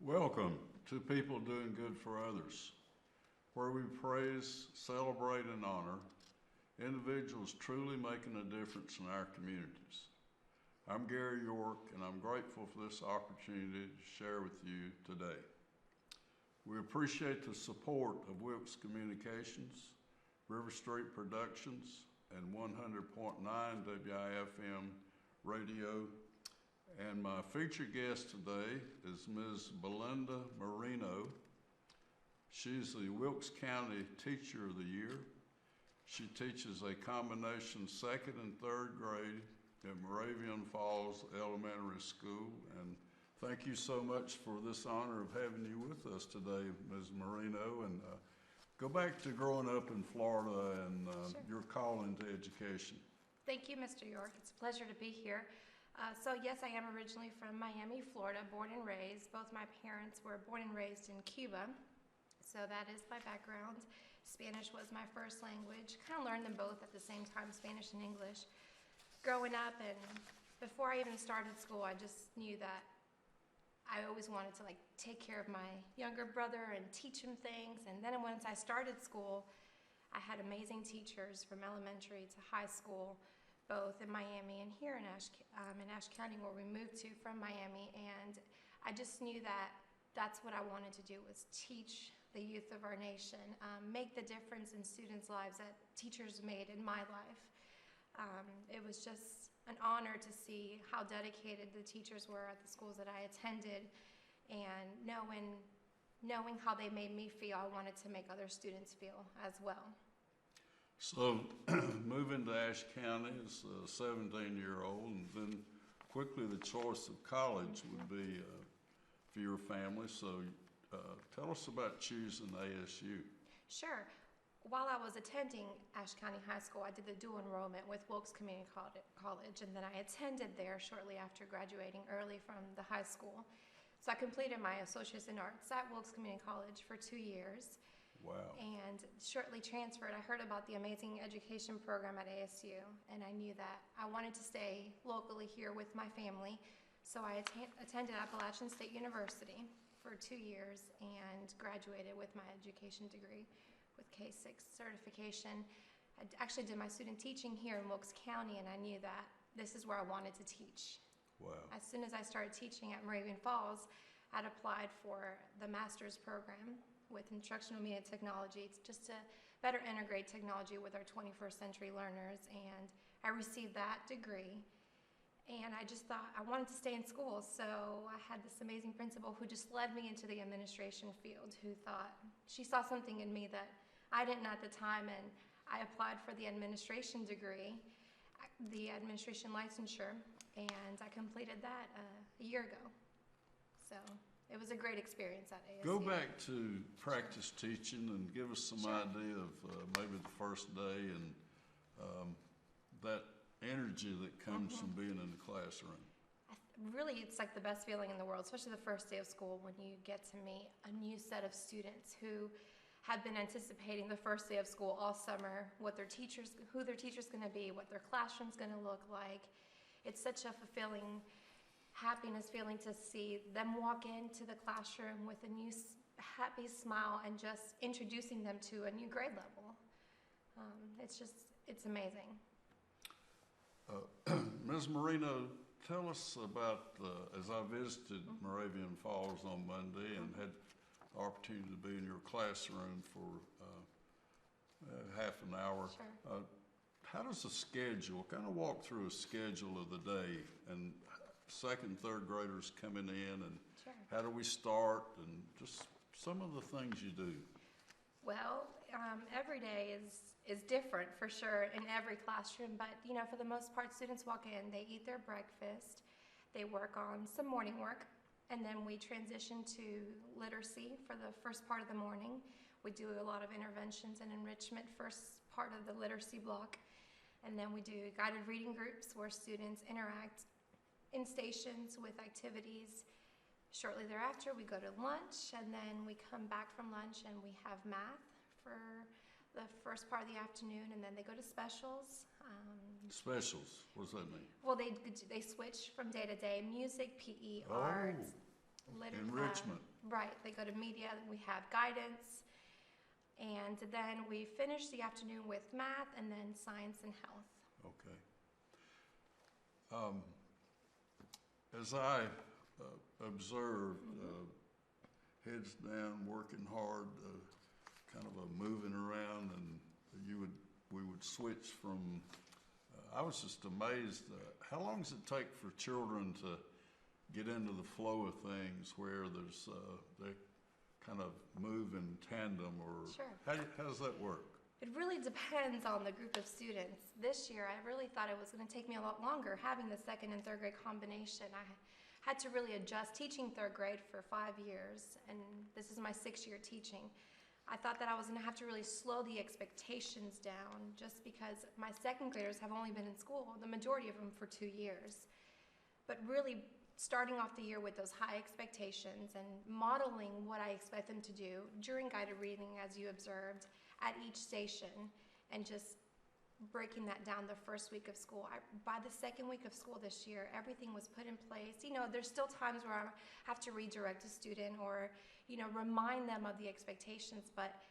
Welcome to People Doing Good for Others, where we praise, celebrate, and honor individuals truly making a difference in our communities. I'm Gary York, and I'm grateful for this opportunity to share with you today. We appreciate the support of Wilkes Communications, River Street Productions, and 100.9 WIFM Radio. And my featured guest today is Ms. Belinda Marino. She's the Wilkes County Teacher of the Year. She teaches a combination second and third grade at Moravian Falls Elementary School. And thank you so much for this honor of having you with us today, Ms. Marino. And go back to growing up in Florida and Sure. your calling to education. Thank you, Mr. York. It's a pleasure to be here. So yes, I am originally from Miami, Florida, born and raised. Both my parents were born and raised in Cuba, so that is my background. Spanish was my first language. Kind of learned them both at the same time, Spanish and English. Growing up, and before I even started school, I just knew that I always wanted to take care of my younger brother and teach him things. And then once I started school, I had amazing teachers from elementary to high school, both in Miami and here in Ashe County, where we moved to from Miami. And I just knew that that's what I wanted to do, was teach the youth of our nation, make the difference in students' lives that teachers made in my life. It was just an honor to see how dedicated the teachers were at the schools that I attended, and knowing how they made me feel, I wanted to make other students feel as well. So moving to Ashe County as a 17-year-old, and then quickly the choice of college would be for your family. So tell us about choosing ASU. Sure. While I was attending Ashe County High School, I did the dual enrollment with Wilkes Community College, and then I attended there shortly after graduating early from the high school. So I completed my Associates in Arts at Wilkes Community College for 2 years. Wow. And shortly transferred. I heard about the amazing education program at ASU, and I knew that I wanted to stay locally here with my family. So I attended Appalachian State University for 2 years and graduated with my education degree with K6 certification. I actually did my student teaching here in Wilkes County, and I knew that this is where I wanted to teach. Wow. As soon as I started teaching at Moravian Falls, I'd applied for the master's program with instructional media technology, just to better integrate technology with our 21st century learners. And I received that degree. And I just thought I wanted to stay in school. So I had this amazing principal who just led me into the administration field, who thought she saw something in me that I didn't at the time. And I applied for the administration degree, the administration licensure, and I completed that a year ago. So it was a great experience at ASU. Go back to practice teaching and give us some idea of maybe the first day and that energy that comes from being in the classroom. Really, it's like the best feeling in the world, especially the first day of school, when you get to meet a new set of students who have been anticipating the first day of school all summer, who their teacher's going to be, what their classroom's going to look like. It's such a fulfilling happiness feeling to see them walk into the classroom with a new happy smile and just introducing them to a new grade level. It's amazing. Ms. Marino, tell us about, as I visited Moravian Falls on Monday and had the opportunity to be in your classroom for half an hour. Sure. How does the schedule, kind of walk through a schedule of the day, and second and third graders coming in, and Sure. how do we start, and just some of the things you do? Well, every day is different for sure in every classroom, but for the most part, students walk in, they eat their breakfast, they work on some morning work, and then we transition to literacy for the first part of the morning. We do a lot of interventions and enrichment first part of the literacy block, and then we do guided reading groups where students interact in stations with activities. Shortly thereafter, we go to lunch, and then we come back from lunch and we have math for the first part of the afternoon, and then they go to specials. Specials, what does that mean? Well, they switch from day to day. Music, PE, Oh, arts, enrichment. Right. They go to media. We have guidance, and then we finish the afternoon with math, and then science and health. Okay. As I observe, heads down, working hard, kind of a moving around, and we would switch from. I was just amazed. How long does it take for children to get into the flow of things where they kind of move in tandem, or Sure. How does that work? It really depends on the group of students. This year, I really thought it was going to take me a lot longer having the second and third grade combination. I had to really adjust teaching third grade for 5 years, and this is my 6th year teaching. I thought that I was going to have to really slow the expectations down just because my second graders have only been in school, the majority of them, for 2 years. But really starting off the year with those high expectations and modeling what I expect them to do during guided reading, as you observed, at each station, and just breaking that down the first week of school. By the second week of school this year, everything was put in place. You know, there's still times where I have to redirect a student or, you know, remind them of the expectations, but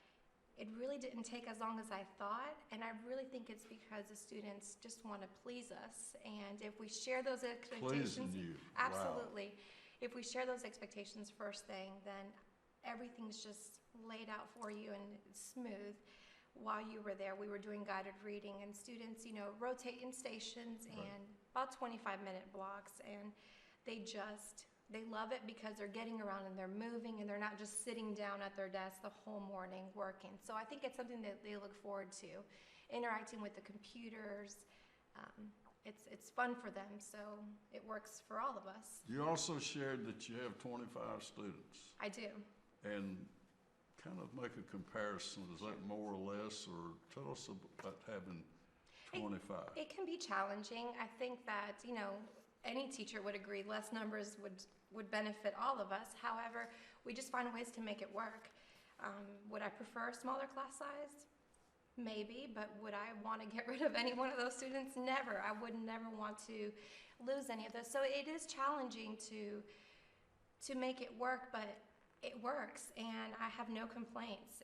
it really didn't take as long as I thought, and I really think it's because the students just want to please us, and if we share those expectations, Pleasing you. absolutely. Wow. If we share those expectations first thing, then everything's just laid out for you and it's smooth. While you were there, we were doing guided reading, and students, you know, rotate in stations and about 25-minute blocks, and they love it because they're getting around and they're moving and they're not just sitting down at their desk the whole morning working. So I think it's something that they look forward to, interacting with the computers. It's fun for them, so it works for all of us. You also shared that you have 25 students. I do. And kind of make a comparison. Is that more or less, or tell us about having 25? It can be challenging. I think that, you know, any teacher would agree less numbers would benefit all of us. However, we just find ways to make it work. Would I prefer a smaller class size? Maybe, but would I want to get rid of any one of those students? Never. I would never want to lose any of those. So it is challenging to make it work, but it works, and I have no complaints.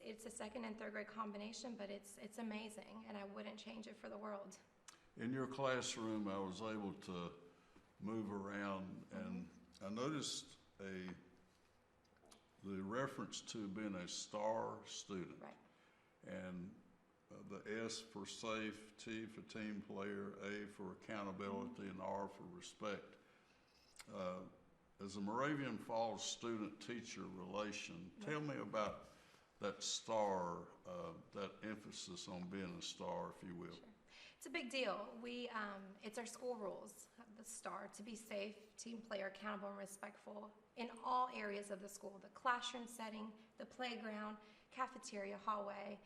It's a second and third grade combination, but it's amazing, and I wouldn't change it for the world. In your classroom, I was able to move around, and I noticed the reference to being a star student. Right. And the S for safe, T for team player, A for accountability, and R for respect. As a Moravian Falls student-teacher relation, tell me about that star, that emphasis on being a star, if you will. Sure. It's a big deal. It's our school rules, the STAR, to be safe, team player, accountable, and respectful in all areas of the school, the classroom setting, the playground, cafeteria, hallway,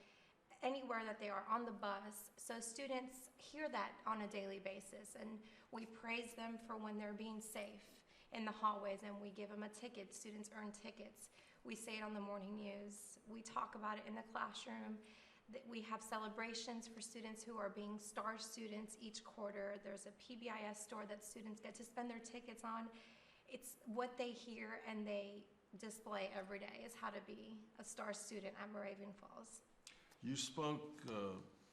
anywhere that they are, on the bus. So students hear that on a daily basis, and we praise them for when they're being safe in the hallways, and we give them a ticket. Students earn tickets. We say it on the morning news. We talk about it in the classroom. We have celebrations for students who are being star students each quarter. There's a PBIS store that students get to spend their tickets on. It's what they hear and they display every day is how to be a star student at Moravian Falls. You spoke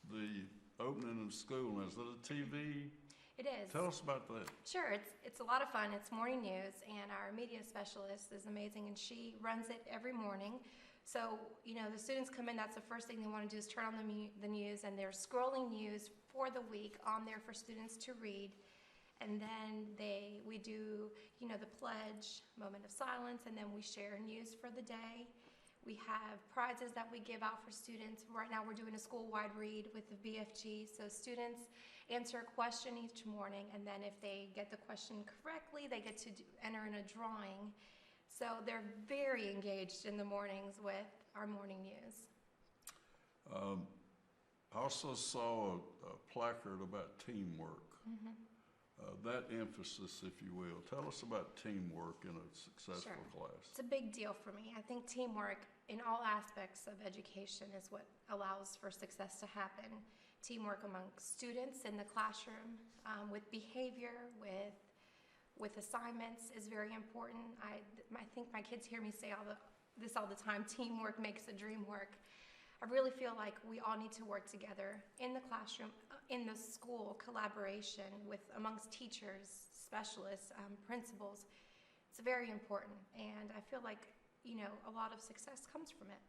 the opening of school. Is that a TV? It is. Tell us about that. Sure, it's a lot of fun. It's morning news, and our media specialist is amazing, and she runs it every morning. So, you know, the students come in, that's the first thing they want to do is turn on the news, and they're scrolling news for the week on there for students to read. And then we do, you know, the pledge, moment of silence, and then we share news for the day. We have prizes that we give out for students. Right now we're doing a school-wide read with the BFG, so students answer a question each morning, and then if they get the question correctly, they get to enter in a drawing. So they're very engaged in the mornings with our morning news. I also saw a placard about teamwork. That emphasis, if you will. Tell us about teamwork in a successful class. It's a big deal for me. I think teamwork in all aspects of education is what allows for success to happen. teamwork among students in the classroom, with behavior, with assignments is very important. I think my kids hear me say this all the time, teamwork makes the dream work. I really feel like we all need to work together in the classroom, in the school, collaboration amongst teachers, specialists, principals. It's very important, and I feel like, a lot of success comes from it.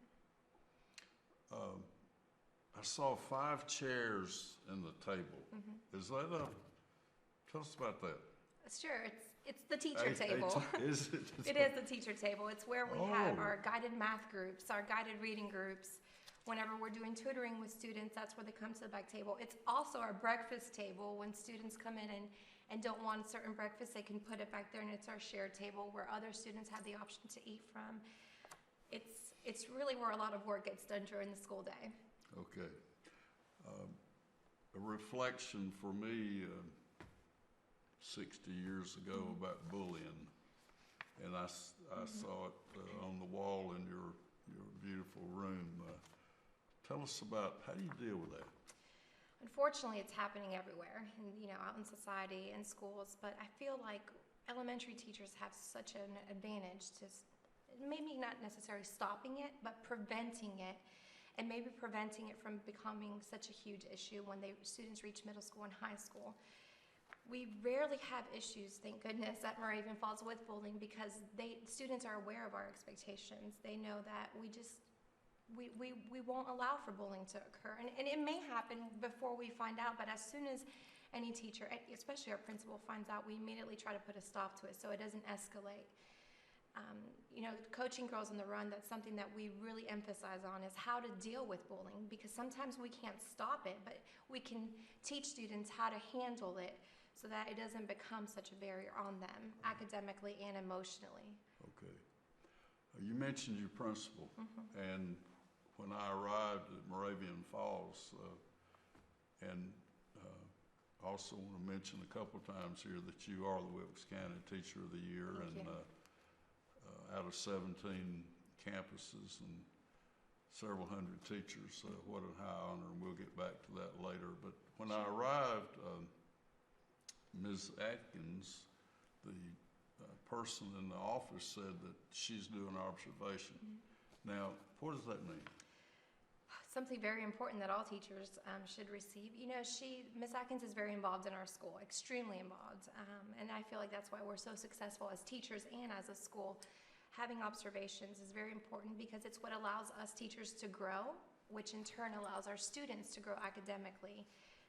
I saw 5 chairs in the table. Is that tell us about that. Sure, it's the teacher table. Is it? It is the teacher table. It's where we have our guided math groups, our guided reading groups. Whenever we're doing tutoring with students, that's where they come to the back table. It's also our breakfast table. When students come in and don't want a certain breakfast, they can put it back there, and it's our shared table where other students have the option to eat from. It's really where a lot of work gets done during the school day. Okay. A reflection for me 60 years ago about bullying, and I saw it on the wall in your beautiful room. Tell us about, how do you deal with that? Unfortunately, it's happening everywhere, and out in society and schools. But I feel like elementary teachers have such an advantage to maybe not necessarily stopping it, but preventing it, and maybe preventing it from becoming such a huge issue when students reach middle school and high school. We rarely have issues, thank goodness, at Moravian Falls with bullying, because students are aware of our expectations. They know that we won't allow for bullying to occur. And it may happen before we find out, but as soon as any teacher, especially our principal, finds out, we immediately try to put a stop to it so it doesn't escalate. Coaching Girls on the Run, that's something that we really emphasize on, is how to deal with bullying, because sometimes we can't stop it, but we can teach students how to handle it so that it doesn't become such a barrier on them academically and emotionally. Okay. You mentioned your principal, and when I arrived at Moravian Falls, and also want to mention a couple times here that you are the Wilkes County Teacher of the Year. Thank you. Out of 17 campuses and several hundred teachers, what a high honor, and we'll get back to that later. But when I arrived, Ms. Atkins, the person in the office, said that she's doing observation. Now, what does that mean? Something very important that all teachers should receive. Ms. Atkins is very involved in our school, extremely involved, and I feel like that's why we're so successful as teachers and as a school. Having observations is very important because it's what allows us teachers to grow, which in turn allows our students to grow academically.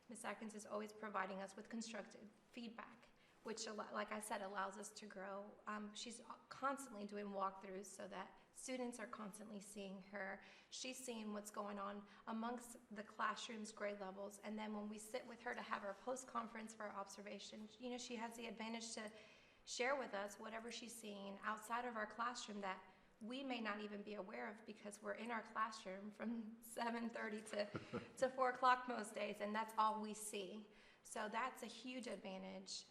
Ms. Atkins is always providing us with constructive feedback, which, like I said, allows us to grow. She's constantly doing walkthroughs so that students are constantly seeing her. She's seeing what's going on amongst the classroom's grade levels, and then when we sit with her to have our post-conference for our observation, she has the advantage to share with us whatever she's seeing outside of our classroom that we may not even be aware of, because we're in our classroom from 7:30 to 4 o'clock most days, and that's all we see. So that's a huge advantage,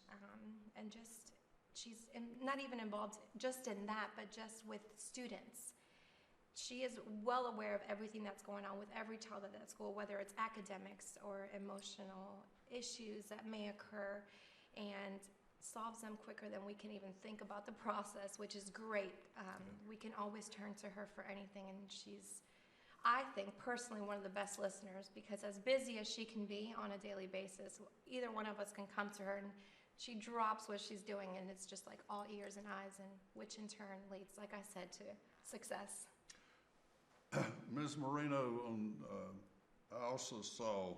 and she's not even involved just in that, but just with students. She is well aware of everything that's going on with every child at that school, whether it's academics or emotional issues that may occur, and solves them quicker than we can even think about the process, which is great. We can always turn to her for anything, and she's, I think, personally one of the best listeners, because as busy as she can be on a daily basis, either one of us can come to her and she drops what she's doing, and it's just like all ears and eyes, and which in turn leads, like I said, to success. Ms. Marino, I also saw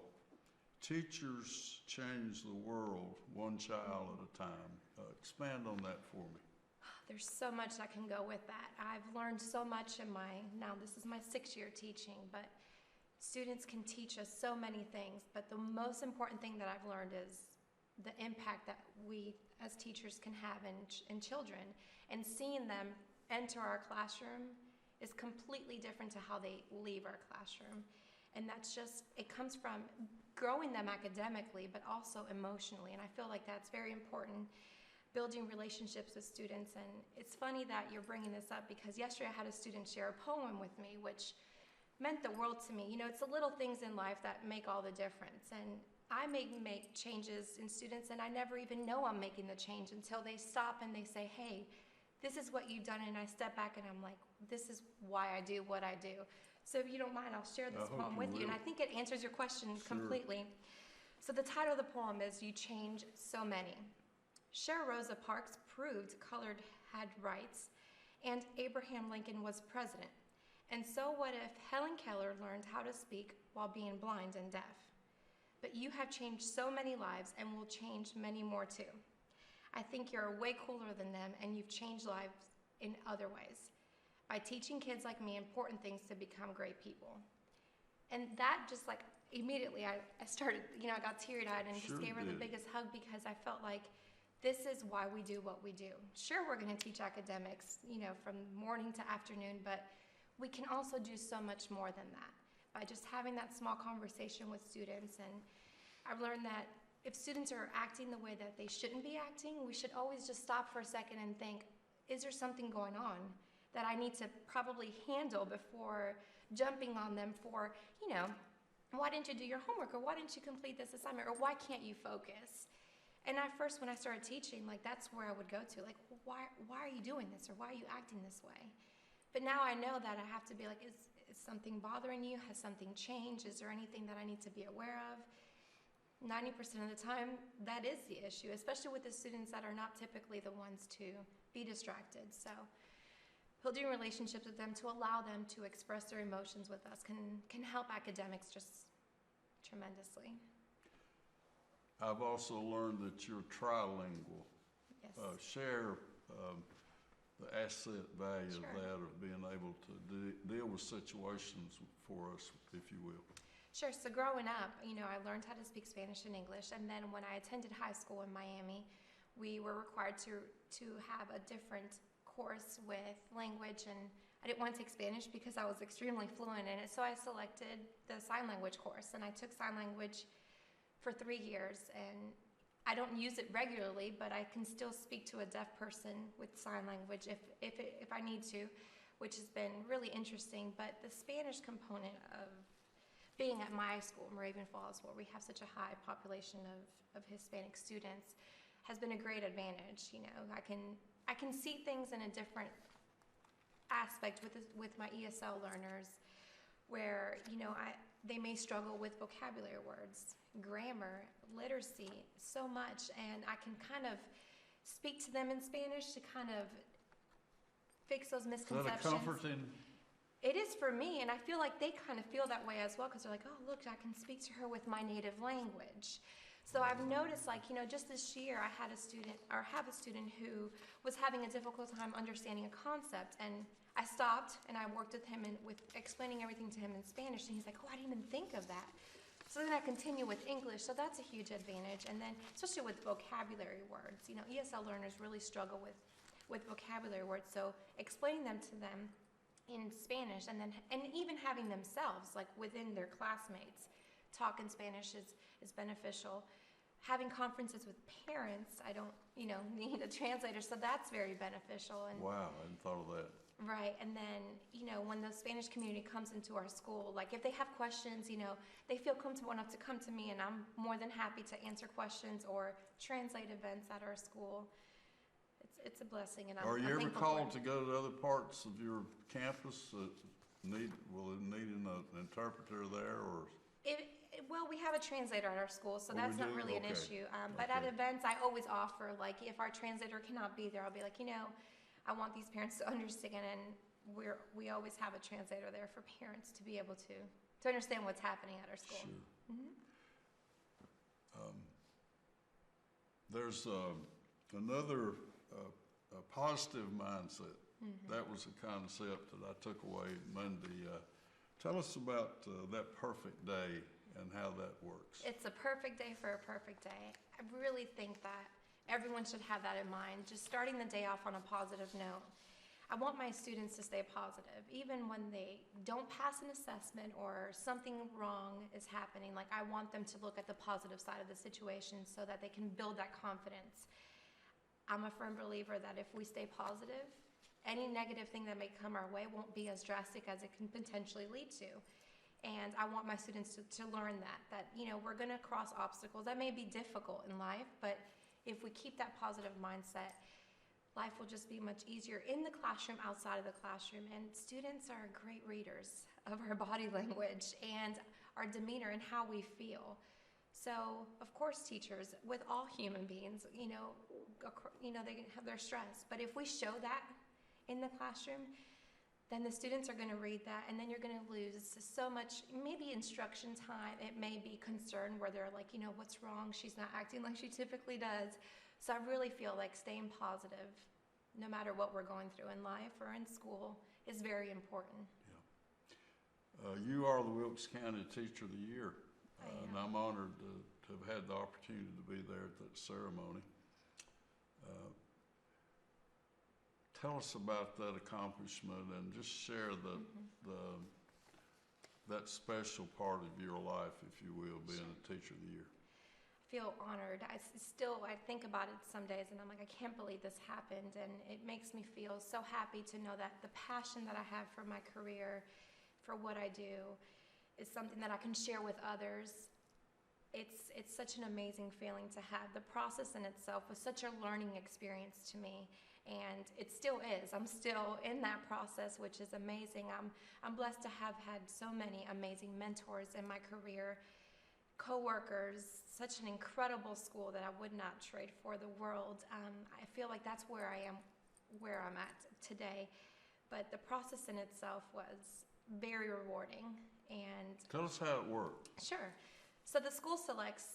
teachers change the world one child at a time. Expand on that for me. There's so much that can go with that. I've learned so much now this is my 6th year teaching, but students can teach us so many things, but the most important thing that I've learned is the impact that we as teachers can have in children, and seeing them enter our classroom is completely different to how they leave our classroom. And that's just, it comes from growing them academically, but also emotionally. And I feel like that's very important, building relationships with students. And it's funny that you're bringing this up, because yesterday I had a student share a poem with me, which meant the world to me. You know, it's the little things in life that make all the difference. And I make changes in students, and I never even know I'm making the change until they stop and they say, hey, this is what you've done. And I step back and I'm like, this is why I do what I do. So if you don't mind, I'll share this poem with you. And I think it answers your question completely. So the title of the poem is You Change So Many. Cher Rosa Parks proved colored had rights, and Abraham Lincoln was president. And so what if Helen Keller learned how to speak while being blind and deaf? But you have changed so many lives and will change many more too. I think you're way cooler than them, and you've changed lives in other ways by teaching kids like me important things to become great people. And that just like immediately I started, I got teary-eyed and just gave her the biggest hug, because I felt like this is why we do what we do. Sure, we're going to teach academics, from morning to afternoon, but we can also do so much more than that by just having that small conversation with students. And I've learned that if students are acting the way that they shouldn't be acting, we should always just stop for a second and think, is there something going on that I need to probably handle before jumping on them for, why didn't you do your homework, or why didn't you complete this assignment, or why can't you focus? And at first, when I started teaching, that's where I would go to, why are you doing this, or why are you acting this way? But now I know that I have to be like, is something bothering you? Has something changed? Is there anything that I need to be aware of? 90% of the time, that is the issue, especially with the students that are not typically the ones to be distracted. So building relationships with them to allow them to express their emotions with us can help academics just tremendously. I've also learned that you're trilingual. Yes. Share the asset value of that, of being able to deal with situations for us, if you will. Sure. So growing up, I learned how to speak Spanish and English. And then when I attended high school in Miami, we were required to have a different course with language. And I didn't want to take Spanish because I was extremely fluent in it. So I selected the sign language course. And I took sign language for 3 years. And I don't use it regularly, but I can still speak to a deaf person with sign language if I need to, which has been really interesting. But the Spanish component of being at my school, Moravian Falls, where we have such a high population of Hispanic students, has been a great advantage. I can see things in a different aspect with my ESL learners, where they may struggle with vocabulary words, grammar, literacy, so much, and I can kind of speak to them in Spanish to kind of fix those misconceptions. Is that a comforting? It is for me, and I feel like they kind of feel that way as well, because they're like, oh, look, I can speak to her with my native language. So I've noticed, just this year, I have a student who was having a difficult time understanding a concept, and I stopped and I worked with him with explaining everything to him in Spanish, and he's like, oh, I didn't even think of that. So then I continue with English, so that's a huge advantage. And then, especially with vocabulary words, ESL learners really struggle with vocabulary words, so explaining them to them in Spanish, and even having themselves, within their classmates, talk in Spanish is beneficial. Having conferences with parents, I don't, need a translator, so that's very beneficial. And wow, I hadn't thought of that. Right, and then, when the Spanish community comes into our school, if they have questions, they feel comfortable enough to come to me, and I'm more than happy to answer questions or translate events at our school. It's a blessing, and I'm you ever thankful called for to it. go to other parts of your campus that needing an interpreter there, or? Well, we have a translator at our school, so that's not really an issue. But at Okay. events, I always offer, if our translator cannot be there, I'll be like, I want these parents to understand, and we always have a translator there for parents to be able to understand what's happening at our school. Sure. Mm-hmm. There's another positive mindset. Mm-hmm. That was a concept that I took away Monday. Tell us about that perfect day and how that works. It's a perfect day for a perfect day. I really think that everyone should have that in mind, just starting the day off on a positive note. I want my students to stay positive, even when they don't pass an assessment or something wrong is happening. I want them to look at the positive side of the situation so that they can build that confidence. I'm a firm believer that if we stay positive, any negative thing that may come our way won't be as drastic as it can potentially lead to. And I want my students to learn that, we're going to cross obstacles. That may be difficult in life, but if we keep that positive mindset, life will just be much easier in the classroom, outside of the classroom. And students are great readers of our body language and our demeanor and how we feel. So, of course, teachers, with all human beings, they have their stress. But if we show that in the classroom, then the students are going to read that, and then you're going to lose so much, maybe instruction time. It may be concern where they're like, what's wrong? She's not acting like she typically does. So I really feel like staying positive, no matter what we're going through in life or in school, is very important. Yeah. You are the Wilkes County Teacher of the Year, and I'm honored to have had the opportunity to be there at that ceremony. Tell us about that accomplishment and just share that special part of your life, if you will, being a Teacher of the Year. I feel honored. I think about it some days and I'm like, I can't believe this happened, and it makes me feel so happy to know that the passion that I have for my career, for what I do, is something that I can share with others. It's such an amazing feeling to have. The process in itself was such a learning experience to me. And it still is. I'm still in that process, which is amazing. I'm blessed to have had so many amazing mentors in my career, coworkers, such an incredible school that I would not trade for the world. I feel like that's where I am, where I'm at today. But the process in itself was very rewarding. And tell us how it worked. Sure. So the school selects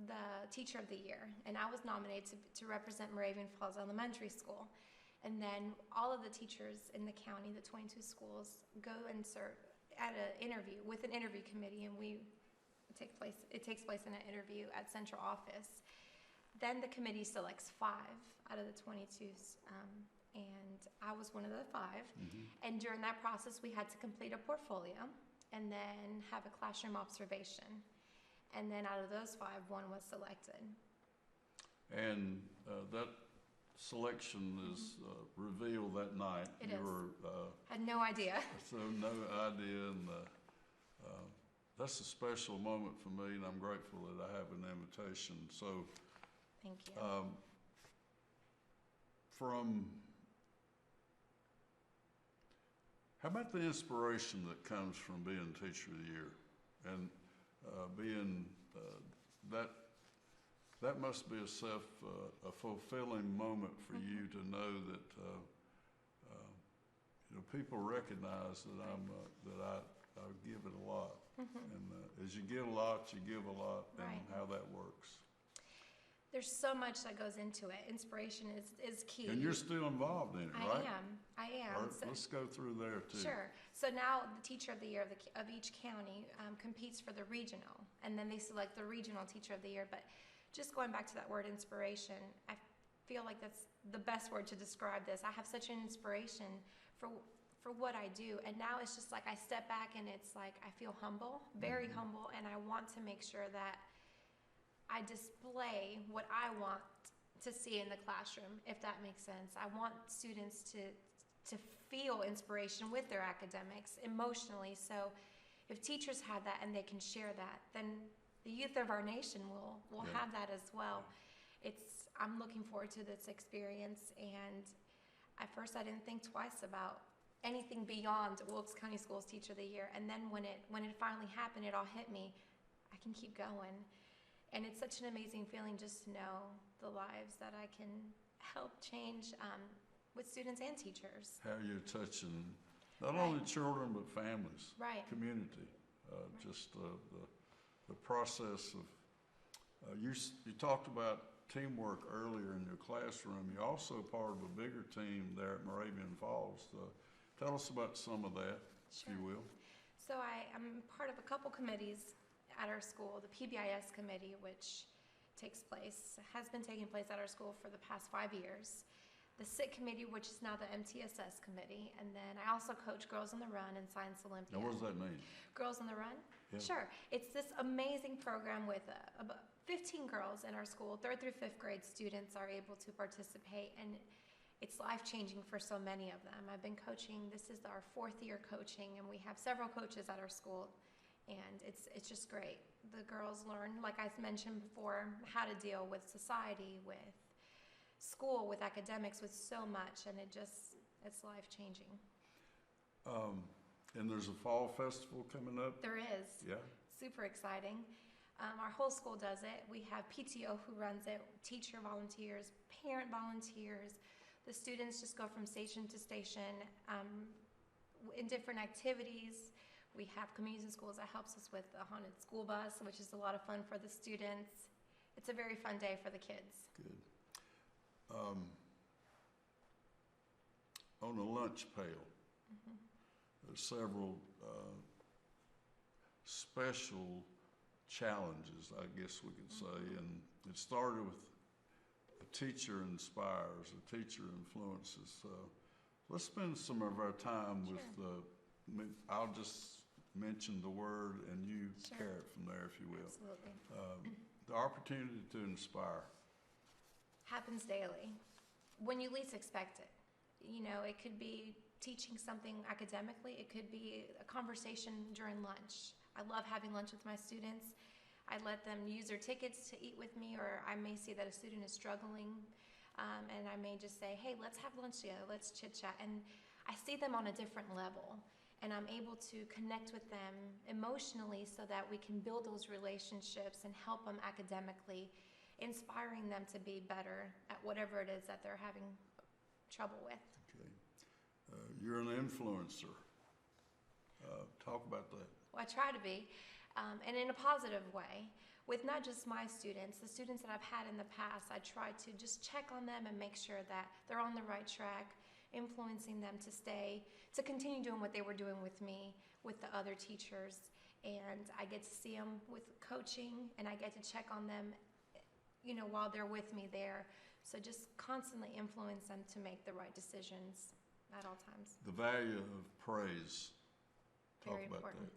the Teacher of the Year, and I was nominated to represent Moravian Falls Elementary School. And then all of the teachers in the county, the 22 schools, go and serve at an interview with an interview committee, and it takes place in an interview at central office. Then the committee selects 5 out of the 22s, and I was one of the 5. Mm-hmm. And during that process, we had to complete a portfolio and then have a classroom observation. And then out of those 5, one was selected. And that selection is revealed that night. It is. I had no idea. So no idea, and that's a special moment for me, and I'm grateful that I have an invitation. So, thank you. How about the inspiration that comes from being Teacher of the Year, and being that must be a fulfilling moment for you to know that people recognize that I give it a lot, and as you get a lot, you give a lot, and right. How that works. There's so much that goes into it. Inspiration is key. And you're still involved in it, right? I am. All right, let's go through there too. Sure. So now the Teacher of the Year of each county competes for the regional, and then they select the regional Teacher of the Year. But just going back to that word inspiration, I feel like that's the best word to describe this. I have such an inspiration for what I do, and now it's just like I step back and it's like I feel humble, very humble, and I want to make sure that I display what I want to see in the classroom, if that makes sense. I want students to feel inspiration with their academics emotionally. So if teachers have that and they can share that, then the youth of our nation will have that as well. I'm looking forward to this experience, and at first I didn't think twice about anything beyond Wilkes County Schools Teacher of the Year, and then when it finally happened, it all hit me. I can keep going. And it's such an amazing feeling just to know the lives that I can help change with students and teachers. How you're touching not only children but families, community. Just the process of you talked about teamwork earlier in your classroom. You're also part of a bigger team there at Moravian Falls. Tell us about some of that, if you will. So I'm part of a couple committees at our school. The PBIS committee, which has been taking place at our school for the past 5 years. The SIT committee, which is now the MTSS committee. And then I also coach Girls on the Run and Science Olympiad. Now, what does that mean? Girls on the Run? Yeah. Sure. It's this amazing program with about 15 girls in our school. 3rd through 5th grade students are able to participate, and it's life-changing for so many of them. I've been coaching, this is our 4th year coaching, and we have several coaches at our school, and it's just great. The girls learn, like I mentioned before, how to deal with society, with school, with academics, with so much, and it's life-changing. And there's a fall festival coming up? There is. Yeah. Super exciting. Our whole school does it. We have PTO who runs it, teacher volunteers, parent volunteers. The students just go from station to station in different activities. We have community schools that helps us with a haunted school bus, which is a lot of fun for the students. It's a very fun day for the kids. Good. On the lunch pail, there's several special challenges, I guess we could say, and it started with a teacher inspires, a teacher influences. Let's spend some of our time with I'll just mention the word and you carry it from there, if you will. Absolutely. The opportunity to inspire. Happens daily. When you least expect it. You know, it could be teaching something academically. It could be a conversation during lunch. I love having lunch with my students. I let them use their tickets to eat with me, or I may see that a student is struggling, and I may just say, hey, let's have lunch together, let's chit-chat. And I see them on a different level, and I'm able to connect with them emotionally so that we can build those relationships and help them academically, inspiring them to be better at whatever it is that they're having trouble with. Okay. You're an influencer. Talk about that. Well, I try to be, and in a positive way, with not just my students, the students that I've had in the past. I try to just check on them and make sure that they're on the right track, influencing them to continue doing what they were doing with me, with the other teachers. And I get to see them with coaching, and I get to check on them, you know, while they're with me there. So just constantly influence them to make the right decisions at all times. The value of praise. Talk Very about important. that.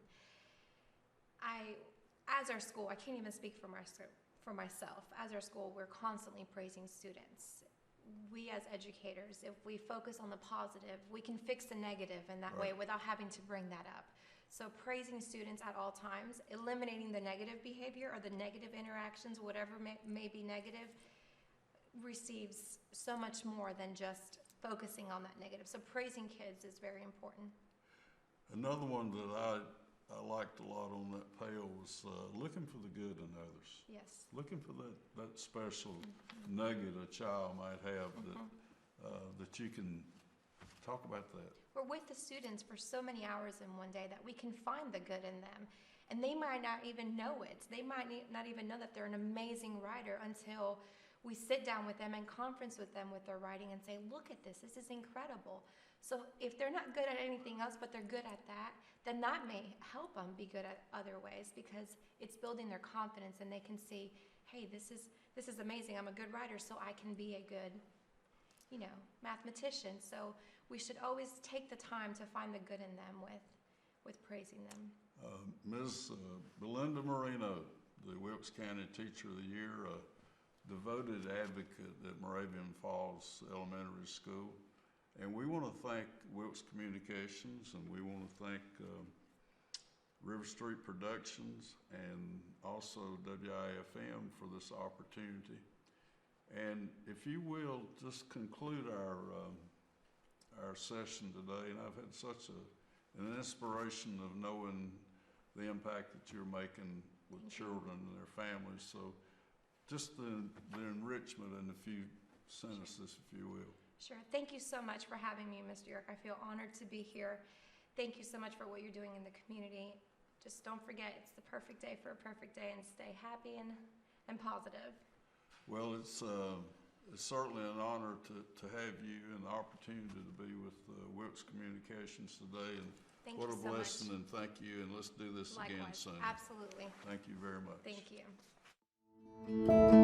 As our school, I can't even speak for myself. As our school, we're constantly praising students. We as educators, if we focus on the positive, we can fix the negative in that way without having to bring that up. So praising students at all times, eliminating the negative behavior or the negative interactions, whatever may be negative, receives so much more than just focusing on that negative. So praising kids is very important. Another one that I liked a lot on that pail was looking for the good in others. Yes. Looking for that special nugget a child might have that you can talk about that. We're with the students for so many hours in one day that we can find the good in them. And they might not even know it. They might not even know that they're an amazing writer until we sit down with them and conference with them with their writing and say, look at this is incredible. So if they're not good at anything else, but they're good at that, then that may help them be good at other ways, because it's building their confidence, and they can see, hey, this is amazing. I'm a good writer, so I can be a good, you know, mathematician. So we should always take the time to find the good in them with praising them. Ms. Belinda Marino, the Wilkes County Teacher of the Year, a devoted advocate at Moravian Falls Elementary School. And we want to thank Wilkes Communications, and we want to thank River Street Productions and also WIFM for this opportunity. And if you will, just conclude our session today. And I've had such an inspiration of knowing the impact that you're making with children and their families. So just the enrichment in a few sentences, if you will. Sure. Thank you so much for having me, Mr. York. I feel honored to be here. Thank you so much for what you're doing in the community. Just don't forget, it's the perfect day for a perfect day, and stay happy and positive. Well, it's certainly an honor to have you and the opportunity to be with Wilkes Communications today. And Thank what you a so blessing, much. and thank you. And let's do this again Likewise. soon. Absolutely. Thank you very much. Thank you.